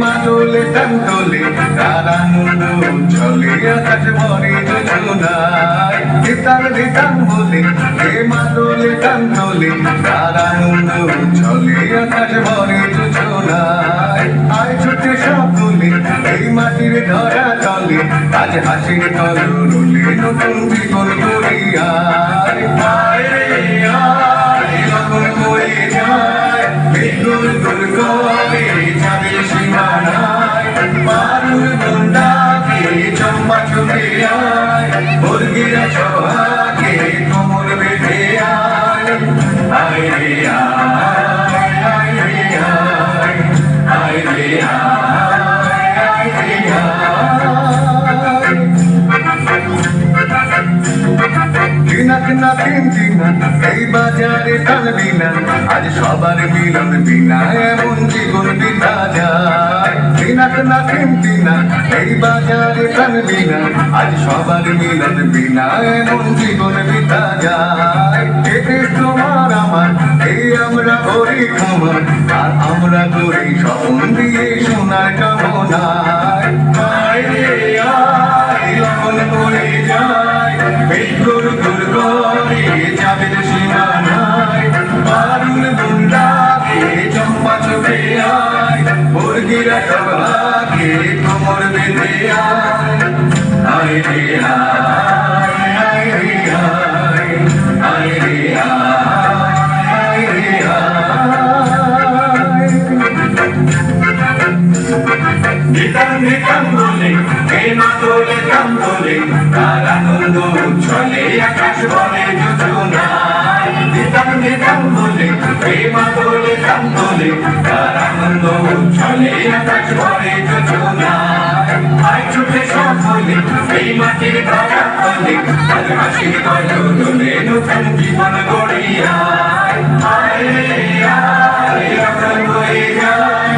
মাদলে টানতলে তার আনন্দ চলে আকাশ ভরে যোজনায় দিতাম দিতাম বলে হে মাদলে টানতলে তার আনন্দ চলে আকাশ ভরে যোজনায় আয় ছুটে সব তুলে এই মাটির ধরা চলে আজ হাসির কলরলে নতুন জীবন করিয়ায় আয় রে আয় যখন মরে যায় বেগুন গুল করে যাবে সীমানায় মারুর গন্ডাকে চম্পা ছুটে আয় মুরগিরা সবাকে কোমর বেঁধে আয় আয় রে আয় আয় রে আয় আয় রে আয় আয় রে দিনাক না তিন দিনা এই বাজারে টানবি না আজ সবার মিলন বিনা এমন জীবন বিতা যায় দিনাক না তিন দিনা এই বাজারে টানবি না আজ সবার মিলন বিনা এমন জীবন বিতা যায় এতে তোমার আমার এই আমরা করি খামার আর আমরা করি স্বপ্ন দিয়ে সোনার কামনায় আয় রে আয় লবণ করে যায় বেগুর গুর করে যাবে সীমানায় মারুল গুন্ডাকে চম্পা চোখে আয় মুরগিরা সবাকে কোমর বেঁধে আয় আয় রে আয় আয় রে আয় আয় রে আয় রে আয় দিতাম দিতাম বলে এই মাদলে কাম তোলে তার আনন্দ উচ্ছলে আকাশ ভরে যোজনায় দিতাম দিতাম বলে এই মাদলে কাম তোলে তার আনন্দ উচ্ছলে আকাশ ভরে যোজনায় আয় ছুটে সব বলে এই মাটির ধরা তলে আজ হাসির কলরলে নতুন জীবন গড়িয়ায় আয় রে আয় আকাশ বয়ে যায়